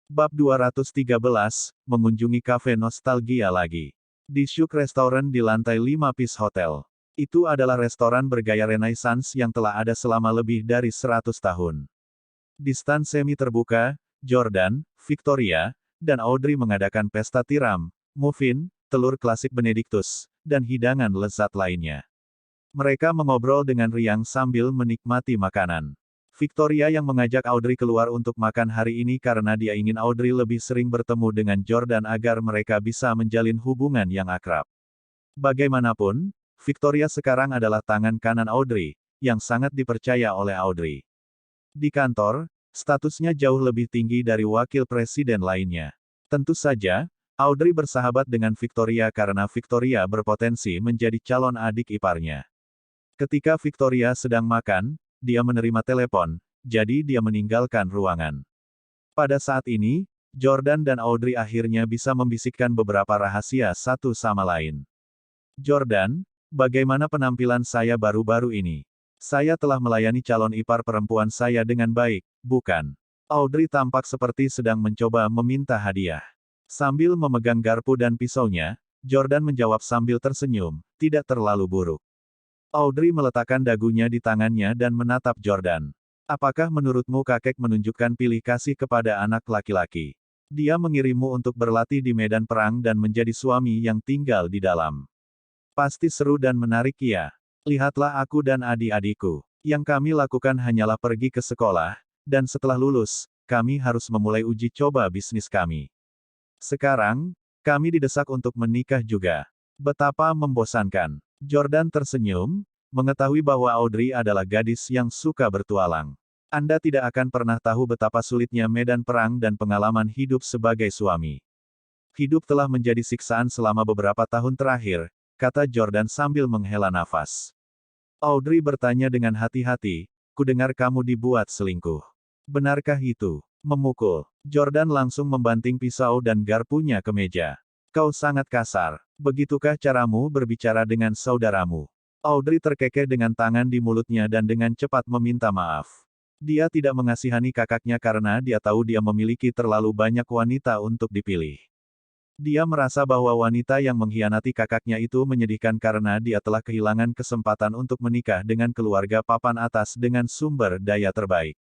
Bab 213, mengunjungi kafe nostalgia lagi. Di Shuk Restaurant di lantai 5 Peace Hotel. Itu adalah restoran bergaya Renaissance yang telah ada selama lebih dari 100 tahun. Di stand semi terbuka, Jordan, Victoria, dan Audrey mengadakan pesta tiram, muffin, telur klasik Benedictus, dan hidangan lezat lainnya. Mereka mengobrol dengan riang sambil menikmati makanan. Victoria yang mengajak Audrey keluar untuk makan hari ini karena dia ingin Audrey lebih sering bertemu dengan Jordan agar mereka bisa menjalin hubungan yang akrab. Bagaimanapun, Victoria sekarang adalah tangan kanan Audrey, yang sangat dipercaya oleh Audrey. Di kantor, statusnya jauh lebih tinggi dari wakil presiden lainnya. Tentu saja, Audrey bersahabat dengan Victoria karena Victoria berpotensi menjadi calon adik iparnya. Ketika Victoria sedang makan, dia menerima telepon, jadi dia meninggalkan ruangan. Pada saat ini, Jordan dan Audrey akhirnya bisa membisikkan beberapa rahasia satu sama lain. Jordan, bagaimana penampilan saya baru-baru ini? Saya telah melayani calon ipar perempuan saya dengan baik, bukan? Audrey tampak seperti sedang mencoba meminta hadiah. Sambil memegang garpu dan pisaunya, Jordan menjawab sambil tersenyum, tidak terlalu buruk. Audrey meletakkan dagunya di tangannya dan menatap Jordan. Apakah menurutmu kakek menunjukkan pilih kasih kepada anak laki-laki? Dia mengirimmu untuk berlatih di medan perang dan menjadi suami yang tinggal di dalam. Pasti seru dan menarik ya. Lihatlah aku dan adik-adikku. Yang kami lakukan hanyalah pergi ke sekolah, dan setelah lulus, kami harus memulai uji coba bisnis kami. Sekarang, kami didesak untuk menikah juga. Betapa membosankan. Jordan tersenyum, mengetahui bahwa Audrey adalah gadis yang suka bertualang. Anda tidak akan pernah tahu betapa sulitnya medan perang dan pengalaman hidup sebagai suami. Hidup telah menjadi siksaan selama beberapa tahun terakhir, kata Jordan sambil menghela nafas. Audrey bertanya dengan hati-hati, kudengar kamu dibuat selingkuh. Benarkah itu? Memukul. Jordan langsung membanting pisau dan garpunya ke meja. Kau sangat kasar. Begitukah caramu berbicara dengan saudaramu? Audrey terkekeh dengan tangan di mulutnya dan dengan cepat meminta maaf. Dia tidak mengasihani kakaknya karena dia tahu dia memiliki terlalu banyak wanita untuk dipilih. Dia merasa bahwa wanita yang mengkhianati kakaknya itu menyedihkan karena dia telah kehilangan kesempatan untuk menikah dengan keluarga papan atas dengan sumber daya terbaik.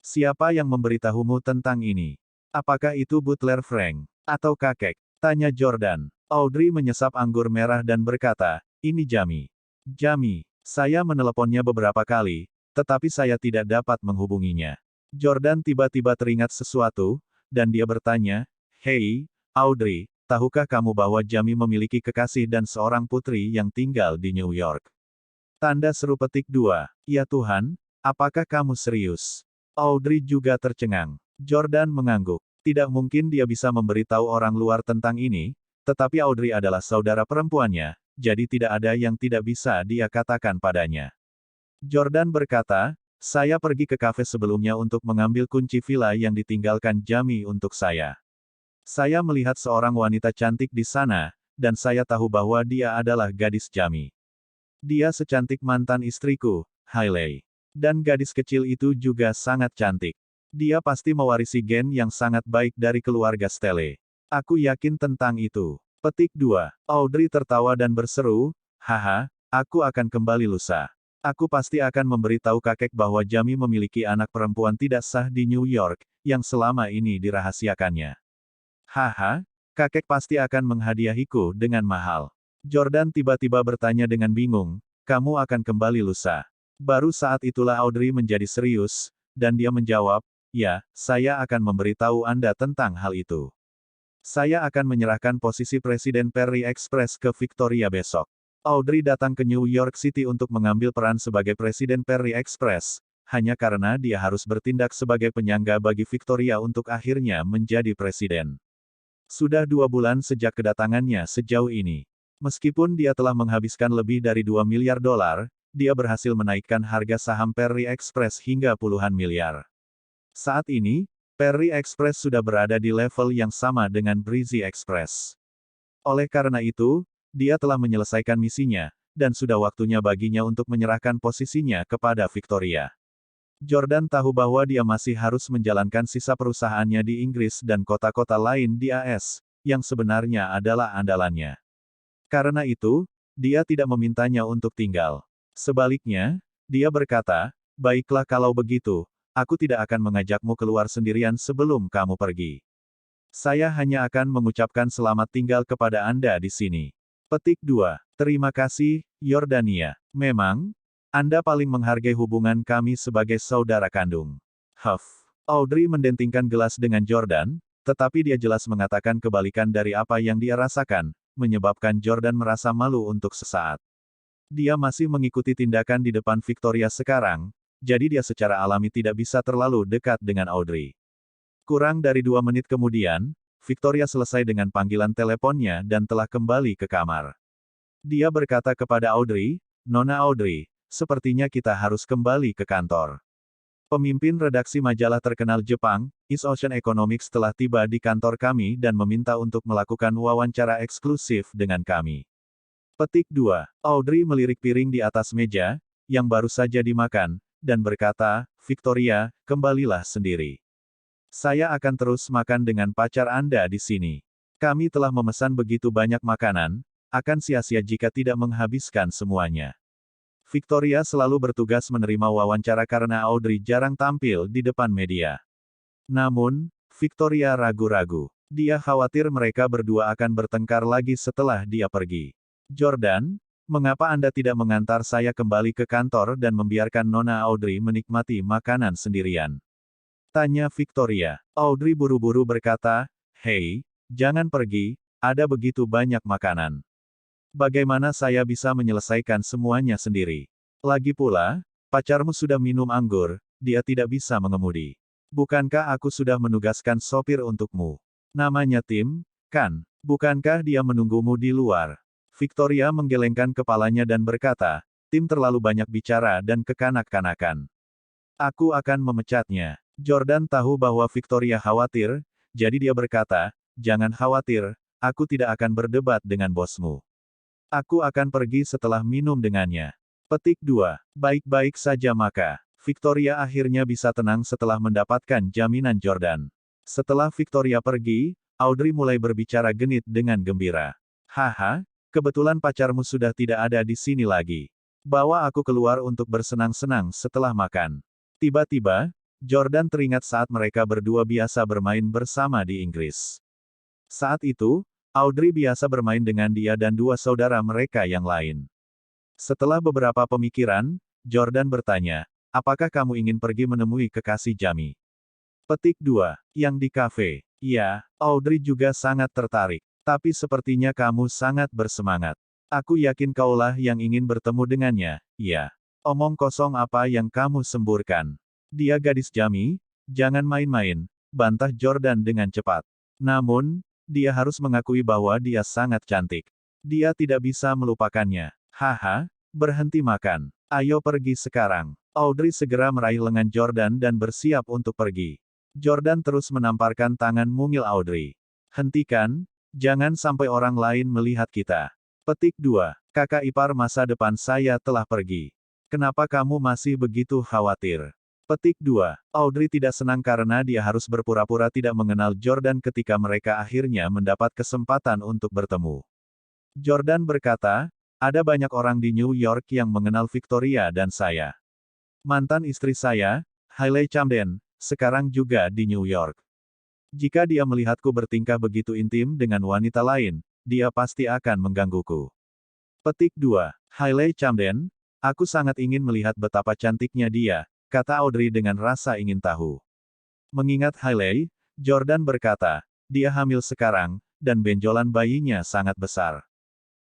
Siapa yang memberitahumu tentang ini? Apakah itu Butler Frank? Atau kakek? Tanya Jordan. Audrey menyesap anggur merah dan berkata, ini Jamie. Jamie, saya meneleponnya beberapa kali, tetapi saya tidak dapat menghubunginya. Jordan tiba-tiba teringat sesuatu, dan dia bertanya, hei, Audrey, tahukah kamu bahwa Jamie memiliki kekasih dan seorang putri yang tinggal di New York? Tanda seru petik 2. Ya Tuhan, apakah kamu serius? Audrey juga tercengang. Jordan mengangguk. Tidak mungkin dia bisa memberitahu orang luar tentang ini, tetapi Audrey adalah saudara perempuannya, jadi tidak ada yang tidak bisa dia katakan padanya. Jordan berkata, saya pergi ke kafe sebelumnya untuk mengambil kunci villa yang ditinggalkan Jamie untuk saya. Saya melihat seorang wanita cantik di sana, dan saya tahu bahwa dia adalah gadis Jamie. Dia secantik mantan istriku, Hailey. Dan gadis kecil itu juga sangat cantik. Dia pasti mewarisi gen yang sangat baik dari keluarga Stelle. Aku yakin tentang itu. Petik 2. Audrey tertawa dan berseru, haha, aku akan kembali lusa. Aku pasti akan memberitahu kakek bahwa Jamie memiliki anak perempuan tidak sah di New York, yang selama ini dirahasiakannya. Haha, kakek pasti akan menghadiahiku dengan mahal. Jordan tiba-tiba bertanya dengan bingung, kamu akan kembali lusa. Baru saat itulah Audrey menjadi serius, dan dia menjawab, ya, saya akan memberitahu Anda tentang hal itu. Saya akan menyerahkan posisi Presiden Perry Express ke Victoria besok. Audrey datang ke New York City untuk mengambil peran sebagai Presiden Perry Express, hanya karena dia harus bertindak sebagai penyangga bagi Victoria untuk akhirnya menjadi presiden. Sudah 2 bulan sejak kedatangannya sejauh ini. Meskipun dia telah menghabiskan lebih dari $2 miliar, dia berhasil menaikkan harga saham Perry Express hingga puluhan miliar. Saat ini, Perry Express sudah berada di level yang sama dengan Breezy Express. Oleh karena itu, dia telah menyelesaikan misinya, dan sudah waktunya baginya untuk menyerahkan posisinya kepada Victoria. Jordan tahu bahwa dia masih harus menjalankan sisa perusahaannya di Inggris dan kota-kota lain di AS, yang sebenarnya adalah andalannya. Karena itu, dia tidak memintanya untuk tinggal. Sebaliknya, dia berkata, "Baiklah kalau begitu, aku tidak akan mengajakmu keluar sendirian sebelum kamu pergi. Saya hanya akan mengucapkan selamat tinggal kepada Anda di sini." Petik 2. Terima kasih, Yordania. Memang, Anda paling menghargai hubungan kami sebagai saudara kandung. Huff. Audrey mendentingkan gelas dengan Jordan, tetapi dia jelas mengatakan kebalikan dari apa yang dia rasakan, menyebabkan Jordan merasa malu untuk sesaat. Dia masih mengikuti tindakan di depan Victoria sekarang, jadi dia secara alami tidak bisa terlalu dekat dengan Audrey. Kurang dari 2 menit kemudian, Victoria selesai dengan panggilan teleponnya dan telah kembali ke kamar. Dia berkata kepada Audrey, "Nona Audrey, sepertinya kita harus kembali ke kantor. Pemimpin redaksi majalah terkenal Jepang, East Ocean Economics telah tiba di kantor kami dan meminta untuk melakukan wawancara eksklusif dengan kami." Petik 2. Audrey melirik piring di atas meja, yang baru saja dimakan, dan berkata, "Victoria, kembalilah sendiri. Saya akan terus makan dengan pacar Anda di sini. Kami telah memesan begitu banyak makanan, akan sia-sia jika tidak menghabiskan semuanya." Victoria selalu bertugas menerima wawancara karena Audrey jarang tampil di depan media. Namun, Victoria ragu-ragu. Dia khawatir mereka berdua akan bertengkar lagi setelah dia pergi. "Jordan, mengapa Anda tidak mengantar saya kembali ke kantor dan membiarkan Nona Audrey menikmati makanan sendirian?" tanya Victoria. Audrey buru-buru berkata, "Hei, jangan pergi, ada begitu banyak makanan. Bagaimana saya bisa menyelesaikan semuanya sendiri? Lagi pula, pacarmu sudah minum anggur, dia tidak bisa mengemudi. Bukankah aku sudah menugaskan sopir untukmu? Namanya Tim, kan? Bukankah dia menunggumu di luar?" Victoria menggelengkan kepalanya dan berkata, "Tim terlalu banyak bicara dan kekanak-kanakan. Aku akan memecatnya." Jordan tahu bahwa Victoria khawatir, jadi dia berkata, "Jangan khawatir, aku tidak akan berdebat dengan bosmu. Aku akan pergi setelah minum dengannya." Petik 2. Baik-baik saja maka. Victoria akhirnya bisa tenang setelah mendapatkan jaminan Jordan. Setelah Victoria pergi, Audrey mulai berbicara genit dengan gembira. "Haha, kebetulan pacarmu sudah tidak ada di sini lagi. Bawa aku keluar untuk bersenang-senang setelah makan." Tiba-tiba, Jordan teringat saat mereka berdua biasa bermain bersama di Inggris. Saat itu, Audrey biasa bermain dengan dia dan 2 saudara mereka yang lain. Setelah beberapa pemikiran, Jordan bertanya, "Apakah kamu ingin pergi menemui kekasih Jamie?" Petik 2. Yang di kafe. Ya, Audrey juga sangat tertarik. Tapi sepertinya kamu sangat bersemangat. Aku yakin kaulah yang ingin bertemu dengannya, ya. Omong kosong apa yang kamu semburkan. Dia gadis Jamie, jangan main-main, bantah Jordan dengan cepat. Namun, dia harus mengakui bahwa dia sangat cantik. Dia tidak bisa melupakannya. "Haha, berhenti makan. Ayo pergi sekarang." Audrey segera meraih lengan Jordan dan bersiap untuk pergi. Jordan terus menamparkan tangan mungil Audrey. "Hentikan, jangan sampai orang lain melihat kita." Petik 2. Kakak ipar masa depan saya telah pergi. Kenapa kamu masih begitu khawatir? Petik 2. Audrey tidak senang karena dia harus berpura-pura tidak mengenal Jordan ketika mereka akhirnya mendapat kesempatan untuk bertemu. Jordan berkata, "Ada banyak orang di New York yang mengenal Victoria dan saya. Mantan istri saya, Hailey Camden, sekarang juga di New York. Jika dia melihatku bertingkah begitu intim dengan wanita lain, dia pasti akan menggangguku." Petik 2. Hailey Camden, aku sangat ingin melihat betapa cantiknya dia, kata Audrey dengan rasa ingin tahu. Mengingat Hailey, Jordan berkata, dia hamil sekarang, dan benjolan bayinya sangat besar.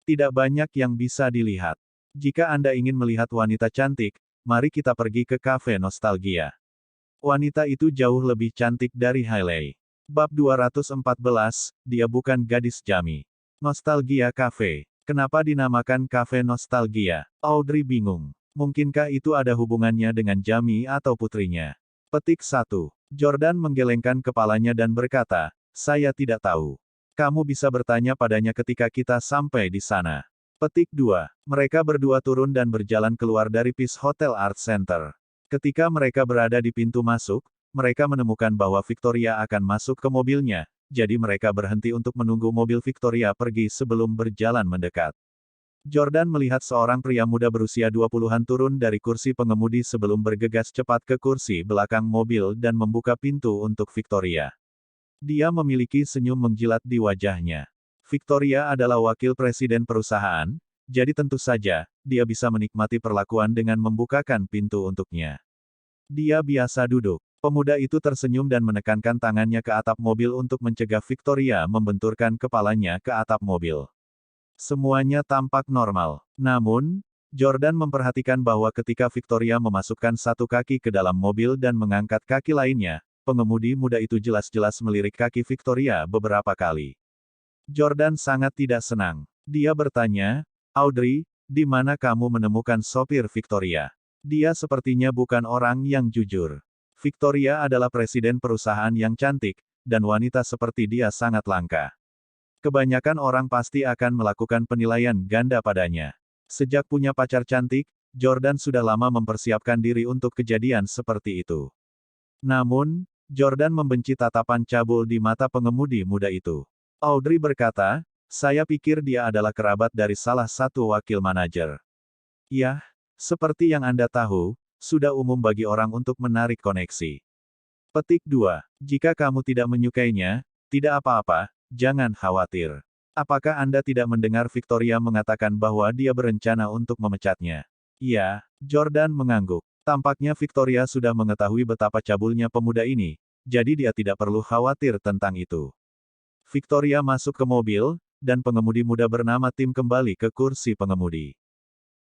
Tidak banyak yang bisa dilihat. Jika Anda ingin melihat wanita cantik, mari kita pergi ke kafe nostalgia. Wanita itu jauh lebih cantik dari Hailey. Bab 214, dia bukan gadis Jamie. Nostalgia Cafe. Kenapa dinamakan kafe nostalgia? Audrey bingung. Mungkinkah itu ada hubungannya dengan Jamie atau putrinya? Petik 1. Jordan menggelengkan kepalanya dan berkata, saya tidak tahu. Kamu bisa bertanya padanya ketika kita sampai di sana. Petik 2. Mereka berdua turun dan berjalan keluar dari Peace Hotel Art Center. Ketika mereka berada di pintu masuk, mereka menemukan bahwa Victoria akan masuk ke mobilnya, jadi mereka berhenti untuk menunggu mobil Victoria pergi sebelum berjalan mendekat. Jordan melihat seorang pria muda berusia 20-an turun dari kursi pengemudi sebelum bergegas cepat ke kursi belakang mobil dan membuka pintu untuk Victoria. Dia memiliki senyum menjilat di wajahnya. Victoria adalah wakil presiden perusahaan, jadi tentu saja, dia bisa menikmati perlakuan dengan membukakan pintu untuknya. Dia biasa duduk. Pemuda itu tersenyum dan menekankan tangannya ke atap mobil untuk mencegah Victoria membenturkan kepalanya ke atap mobil. Semuanya tampak normal. Namun, Jordan memperhatikan bahwa ketika Victoria memasukkan satu kaki ke dalam mobil dan mengangkat kaki lainnya, pengemudi muda itu jelas-jelas melirik kaki Victoria beberapa kali. Jordan sangat tidak senang. Dia bertanya, "Audrey, di mana kamu menemukan sopir Victoria? Dia sepertinya bukan orang yang jujur." Victoria adalah presiden perusahaan yang cantik, dan wanita seperti dia sangat langka. Kebanyakan orang pasti akan melakukan penilaian ganda padanya. Sejak punya pacar cantik, Jordan sudah lama mempersiapkan diri untuk kejadian seperti itu. Namun, Jordan membenci tatapan cabul di mata pengemudi muda itu. Audrey berkata, "Saya pikir dia adalah kerabat dari salah satu wakil manajer." "Yah, seperti yang Anda tahu, sudah umum bagi orang untuk menarik koneksi." Petik 2. Jika kamu tidak menyukainya, tidak apa-apa. Jangan khawatir. Apakah Anda tidak mendengar Victoria mengatakan bahwa dia berencana untuk memecatnya? Iya, Jordan mengangguk. Tampaknya Victoria sudah mengetahui betapa cabulnya pemuda ini, jadi dia tidak perlu khawatir tentang itu. Victoria masuk ke mobil, dan pengemudi muda bernama Tim kembali ke kursi pengemudi.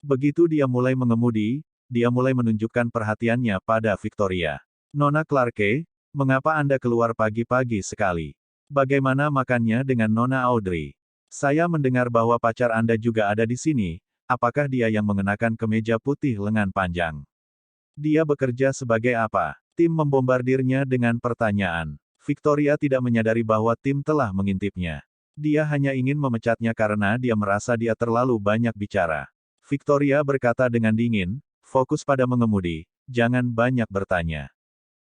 Begitu dia mulai mengemudi, dia mulai menunjukkan perhatiannya pada Victoria. "Nona Clarke, mengapa Anda keluar pagi-pagi sekali? Bagaimana makannya dengan Nona Audrey? Saya mendengar bahwa pacar Anda juga ada di sini, apakah dia yang mengenakan kemeja putih lengan panjang? Dia bekerja sebagai apa?" Tim membombardirnya dengan pertanyaan. Victoria tidak menyadari bahwa Tim telah mengintipnya. Dia hanya ingin memecatnya karena dia merasa dia terlalu banyak bicara. Victoria berkata dengan dingin, "Fokus pada mengemudi, jangan banyak bertanya."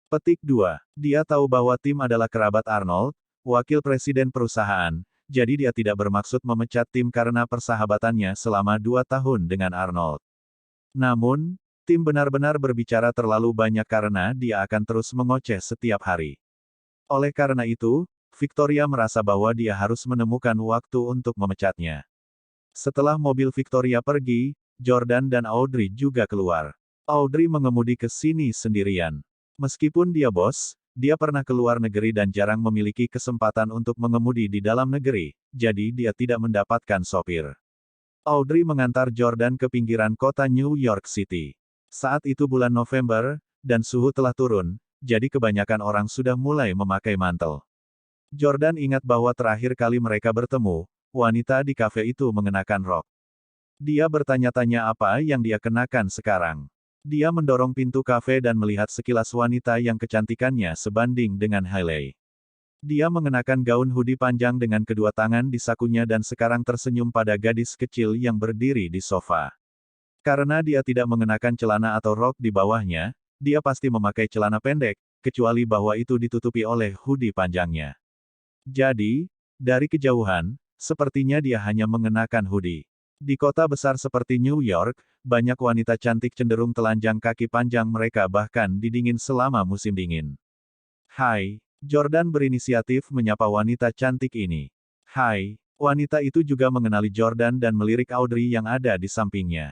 Petik 2. Dia tahu bahwa Tim adalah kerabat Arnold, wakil presiden perusahaan, jadi dia tidak bermaksud memecat Tim karena persahabatannya selama 2 tahun dengan Arnold. Namun, Tim benar-benar berbicara terlalu banyak karena dia akan terus mengoceh setiap hari. Oleh karena itu, Victoria merasa bahwa dia harus menemukan waktu untuk memecatnya. Setelah mobil Victoria pergi, Jordan dan Audrey juga keluar. Audrey mengemudi ke sini sendirian. Meskipun dia bos, dia pernah keluar negeri dan jarang memiliki kesempatan untuk mengemudi di dalam negeri, jadi dia tidak mendapatkan sopir. Audrey mengantar Jordan ke pinggiran kota New York City. Saat itu bulan November, dan suhu telah turun, jadi kebanyakan orang sudah mulai memakai mantel. Jordan ingat bahwa terakhir kali mereka bertemu, wanita di kafe itu mengenakan rok. Dia bertanya-tanya apa yang dia kenakan sekarang. Dia mendorong pintu kafe dan melihat sekilas wanita yang kecantikannya sebanding dengan Hailey. Dia mengenakan gaun hoodie panjang dengan kedua tangan di sakunya dan sekarang tersenyum pada gadis kecil yang berdiri di sofa. Karena dia tidak mengenakan celana atau rok di bawahnya, dia pasti memakai celana pendek, kecuali bahwa itu ditutupi oleh hoodie panjangnya. Jadi, dari kejauhan, sepertinya dia hanya mengenakan hoodie. Di kota besar seperti New York, banyak wanita cantik cenderung telanjang kaki panjang mereka bahkan didingin selama musim dingin. "Hai," Jordan berinisiatif menyapa wanita cantik ini. "Hai." Wanita itu juga mengenali Jordan dan melirik Audrey yang ada di sampingnya.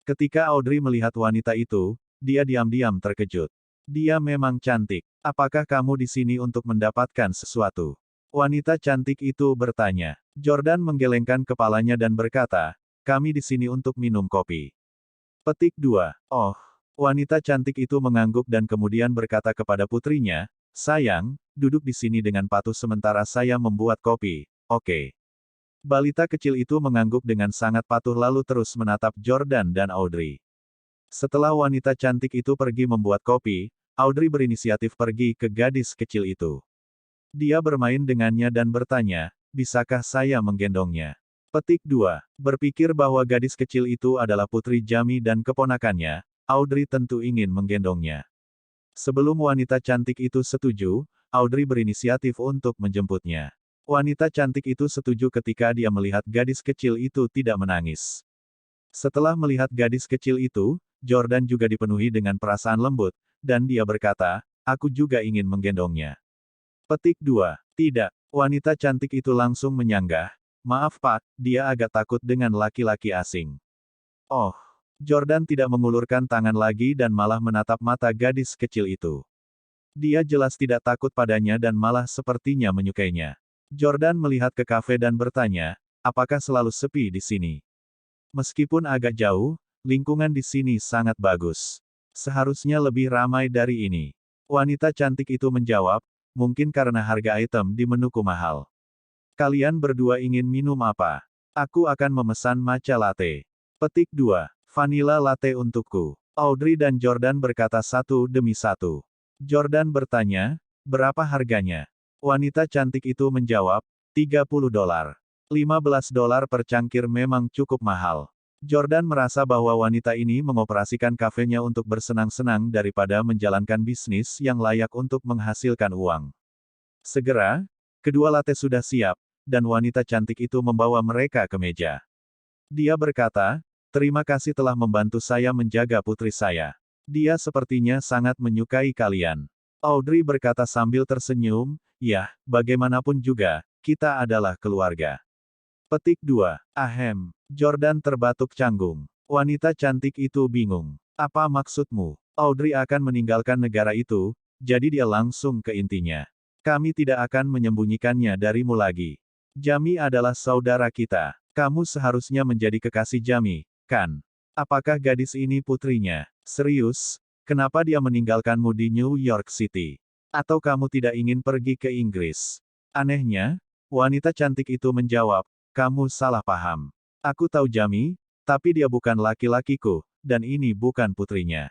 Ketika Audrey melihat wanita itu, dia diam-diam terkejut. "Dia memang cantik. Apakah kamu di sini untuk mendapatkan sesuatu?" Wanita cantik itu bertanya. Jordan menggelengkan kepalanya dan berkata, "Kami di sini untuk minum kopi." Petik 2. Oh. Wanita cantik itu mengangguk dan kemudian berkata kepada putrinya, "Sayang, duduk di sini dengan patuh sementara saya membuat kopi, oke?" Balita kecil itu mengangguk dengan sangat patuh lalu terus menatap Jordan dan Audrey. Setelah wanita cantik itu pergi membuat kopi, Audrey berinisiatif pergi ke gadis kecil itu. Dia bermain dengannya dan bertanya, "Bisakah saya menggendongnya?" Petik 2. Berpikir bahwa gadis kecil itu adalah putri Jamie dan keponakannya, Audrey tentu ingin menggendongnya. Sebelum wanita cantik itu setuju, Audrey berinisiatif untuk menjemputnya. Wanita cantik itu setuju ketika dia melihat gadis kecil itu tidak menangis. Setelah melihat gadis kecil itu, Jordan juga dipenuhi dengan perasaan lembut, dan dia berkata, "Aku juga ingin menggendongnya." Petik 2. Tidak. Wanita cantik itu langsung menyanggah. "Maaf Pak, dia agak takut dengan laki-laki asing." Oh. Jordan tidak mengulurkan tangan lagi dan malah menatap mata gadis kecil itu. Dia jelas tidak takut padanya dan malah sepertinya menyukainya. Jordan melihat ke kafe dan bertanya, "Apakah selalu sepi di sini?" Meskipun agak jauh, lingkungan di sini sangat bagus. Seharusnya lebih ramai dari ini. Wanita cantik itu menjawab, "Mungkin karena harga item di menuku mahal." Kalian berdua ingin minum apa? Aku akan memesan matcha latte. Petik 2. Vanilla latte untukku. Audrey dan Jordan berkata satu demi satu. Jordan bertanya, "Berapa harganya?" Wanita cantik itu menjawab, $30. $15 per cangkir memang cukup mahal. Jordan merasa bahwa wanita ini mengoperasikan kafenya untuk bersenang-senang daripada menjalankan bisnis yang layak untuk menghasilkan uang. Segera, kedua latte sudah siap, dan wanita cantik itu membawa mereka ke meja. Dia berkata, "Terima kasih telah membantu saya menjaga putri saya. Dia sepertinya sangat menyukai kalian." Audrey berkata sambil tersenyum, "Ya, bagaimanapun juga, kita adalah keluarga." Petik 2. Ahem. Jordan terbatuk canggung. Wanita cantik itu bingung. "Apa maksudmu? Audrey akan meninggalkan negara itu, jadi dia langsung ke intinya. Kami tidak akan menyembunyikannya darimu lagi. Jamie adalah saudara kita. Kamu seharusnya menjadi kekasih Jamie, kan? Apakah gadis ini putrinya? Serius? Kenapa dia meninggalkanmu di New York City? Atau kamu tidak ingin pergi ke Inggris?" Anehnya, wanita cantik itu menjawab, "Kamu salah paham. Aku tahu Jamie, tapi dia bukan laki-lakiku, dan ini bukan putrinya.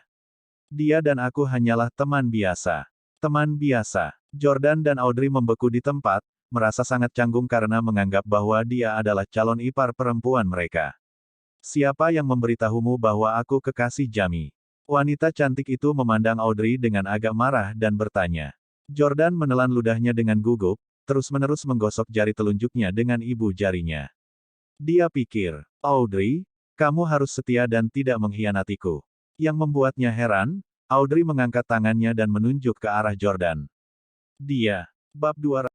Dia dan aku hanyalah teman biasa." Teman biasa. Jordan dan Audrey membeku di tempat, merasa sangat canggung karena menganggap bahwa dia adalah calon ipar perempuan mereka. "Siapa yang memberitahumu bahwa aku kekasih Jamie?" Wanita cantik itu memandang Audrey dengan agak marah dan bertanya. Jordan menelan ludahnya dengan gugup, terus-menerus menggosok jari telunjuknya dengan ibu jarinya. Dia pikir, "Audrey, kamu harus setia dan tidak mengkhianatiku." Yang membuatnya heran, Audrey mengangkat tangannya dan menunjuk ke arah Jordan. Dia. Bab 2